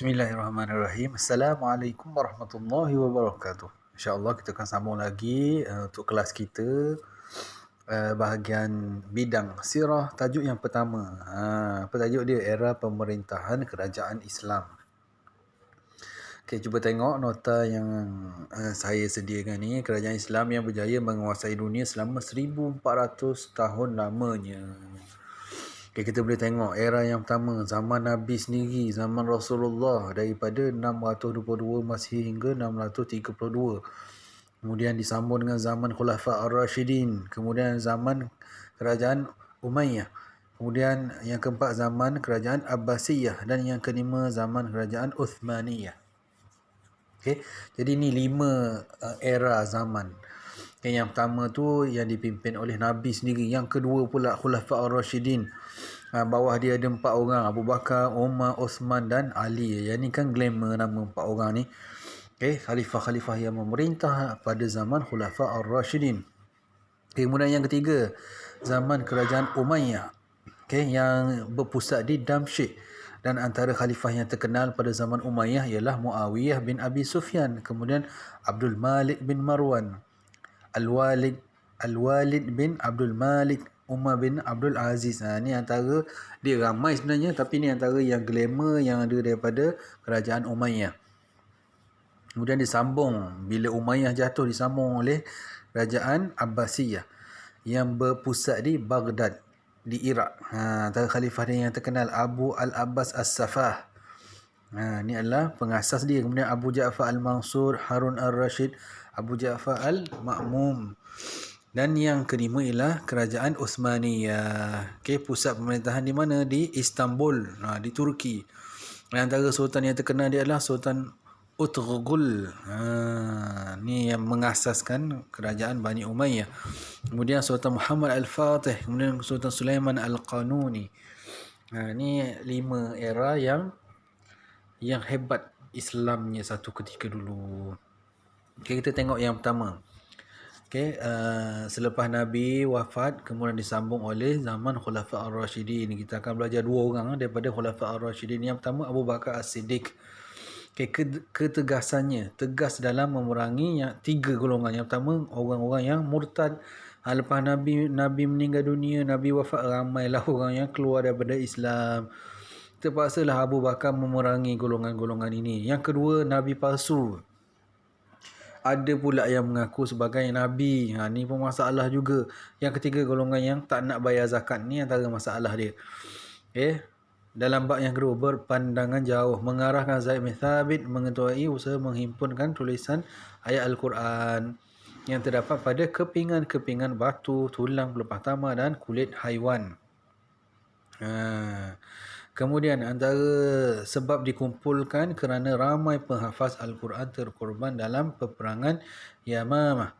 Bismillahirrahmanirrahim. Assalamualaikum warahmatullahi wabarakatuh. InsyaAllah kita akan sambung lagi untuk kelas kita bahagian bidang sirah, tajuk yang pertama. Apa tajuk dia? Era pemerintahan kerajaan Islam. Okay, cuba tengok nota yang saya sediakan ni. Kerajaan Islam yang berjaya menguasai dunia selama 1400 tahun lamanya. Okay, kita boleh tengok era yang pertama, zaman Nabi sendiri, zaman Rasulullah, daripada 622 Masihi hingga 632. Kemudian disambung dengan zaman Khulafa Ar-Rashidin. Kemudian zaman kerajaan Umayyah. Kemudian yang keempat zaman kerajaan Abbasiyah. Dan yang kelima zaman kerajaan Uthmaniyah. Okay, jadi ni 5 era zaman. Okay, yang pertama tu yang dipimpin oleh Nabi sendiri. Yang kedua pula Khulafa Ar-Rashidin. Bawah dia ada 4 orang, Abu Bakar, Umar, Osman dan Ali. Yang ni kan glamour nama 4 orang ni. Okay, khalifah-khalifah yang memerintah pada zaman Khulafa Ar-Rashidin. Okay, kemudian yang ketiga, zaman kerajaan Umayyah. Okay, yang berpusat di Damsyik. Dan antara khalifah yang terkenal pada zaman Umayyah ialah Muawiyah bin Abi Sufyan. Kemudian Abdul Malik bin Marwan. Al-Walid bin Abdul Malik, Umar bin Abdul Aziz. Ni antara, dia ramai sebenarnya, tapi ni antara yang glamour yang ada daripada kerajaan Umayyah. Kemudian disambung, bila Umayyah jatuh, disambung oleh kerajaan Abbasiyah yang berpusat di Baghdad, di Iraq. Antara khalifah dia yang terkenal Abu Al-Abbas As-Safah. Ni adalah pengasas dia. Kemudian Abu Ja'far Al-Mansur, Harun Al-Rashid, Abu Ja'far Al-Ma'mum. Dan yang kelima ialah kerajaan Uthmaniyah. Okay, pusat pemerintahan di mana? Di Istanbul, di Turki. Dan antara sultan yang terkenal dia adalah Sultan Uthgul. Ni yang mengasaskan kerajaan Bani Umayyah. Kemudian Sultan Muhammad Al-Fatih. Kemudian Sultan Sulaiman Al-Qanuni. Ni 5 era yang hebat Islamnya satu ketika dulu. Okay, kita tengok yang pertama. Okay, selepas Nabi wafat, kemudian disambung oleh zaman Khulafa Ar-Rashidin. Kita akan belajar 2 orang daripada Khulafa Ar-Rashidin. Yang pertama Abu Bakar As-Siddiq. Okay, ketegasannya, tegas dalam memerangi 3 golongan. Yang pertama, orang-orang yang murtad. Lepas Nabi meninggal dunia, Nabi wafat, ramailah orang yang keluar daripada Islam. Terpaksalah Abu Bakar memerangi golongan-golongan ini. Yang kedua, Nabi palsu. Ada pula yang mengaku sebagai Nabi. Ni pun masalah juga. Yang ketiga, golongan yang tak nak bayar zakat. Ni antara masalah dia. Okay. Dalam bab yang kedua, berpandangan jauh. Mengarahkan Zaid bin Thabit mengetuai usaha menghimpunkan tulisan ayat Al-Quran yang terdapat pada kepingan-kepingan batu, tulang pelepah tamar dan kulit haiwan. Kemudian antara sebab dikumpulkan kerana ramai penghafaz Al-Quran terkorban dalam peperangan Yamamah.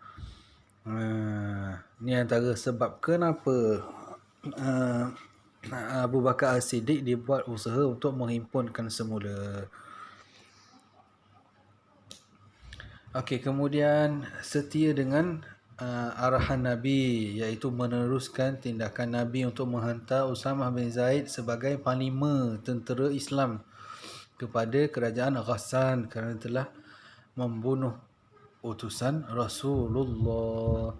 Ini antara sebab kenapa Abu Bakar As-Siddiq dibuat usaha untuk menghimpunkan semula. Okey, kemudian setia dengan arahan Nabi, iaitu meneruskan tindakan Nabi untuk menghantar Usamah bin Zaid sebagai panglima tentera Islam kepada kerajaan Ghassan kerana telah membunuh utusan Rasulullah.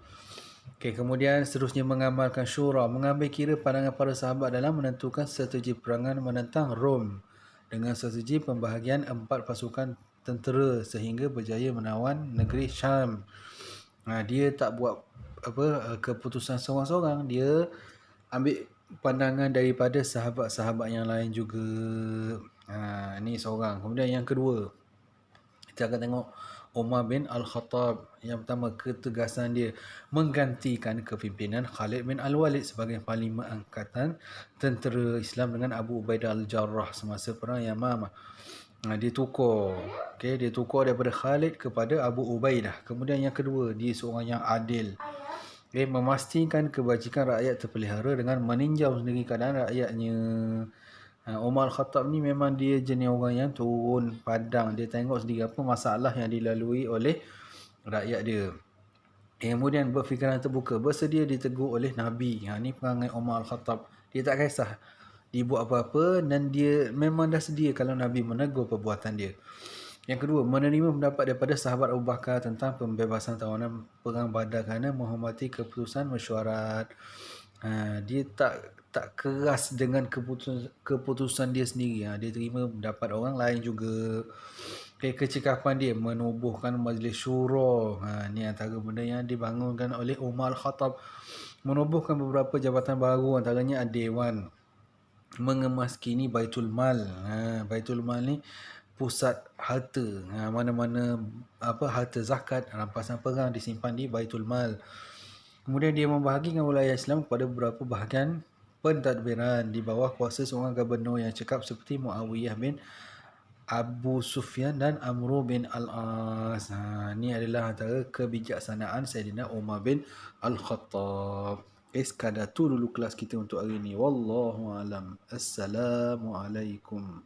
Okay, kemudian seterusnya mengamalkan syura, mengambil kira pandangan para sahabat dalam menentukan strategi perangan menentang Rom dengan strategi pembahagian 4 pasukan tentera sehingga berjaya menawan negeri Syam. Dia tak buat keputusan seorang-seorang, dia ambil pandangan daripada sahabat-sahabat yang lain juga. Ni seorang. Kemudian yang kedua, kita akan tengok Umar bin Al-Khattab. Yang pertama, ketegasan dia menggantikan kepimpinan Khalid bin Al-Walid sebagai panglima angkatan tentera Islam dengan Abu Ubaidah Al-Jarrah semasa perang Yamamah. Dia tukar. Okay, dia tukar daripada Khalid kepada Abu Ubaidah. Kemudian yang kedua, dia seorang yang adil. Okay, memastikan kebajikan rakyat terpelihara dengan meninjau sendiri keadaan rakyatnya. Umar Al-Khattab ni memang dia jenis orang yang turun padang. Dia tengok sendiri apa masalah yang dilalui oleh rakyat dia. Kemudian berfikiran terbuka, bersedia ditegur oleh Nabi. Ni perangai Umar Al-Khattab. Dia tak kisah dibuat apa-apa dan dia memang dah sedia kalau Nabi menegur perbuatan dia. Yang kedua, menerima pendapat daripada sahabat Abu Bakar tentang pembebasan tawanan perang Badar kerana menghormati keputusan mesyuarat. Dia tak keras dengan keputusan dia sendiri. Dia terima pendapat orang lain juga. Kecekapan dia menubuhkan majlis syura. Ni antara benda yang dibangunkan oleh Umar Al-Khattab. Menubuhkan beberapa jabatan baru, antaranya Dewan Mengemaskini Baitul Mal. Baitul Mal ni pusat harta. Mana-mana harta zakat, rampasan perang disimpan di Baitul Mal. Kemudian dia membahagikan wilayah Islam kepada beberapa bahagian pentadbiran di bawah kuasa seorang gubernur yang cekap seperti Muawiyah bin Abu Sufyan dan Amru bin Al-As. Ini adalah antara kebijaksanaan Sayyidina Umar bin Al-Khattab. Sekadar tu dulu kelas kita untuk hari ini. Wallahu alam. Assalamualaikum.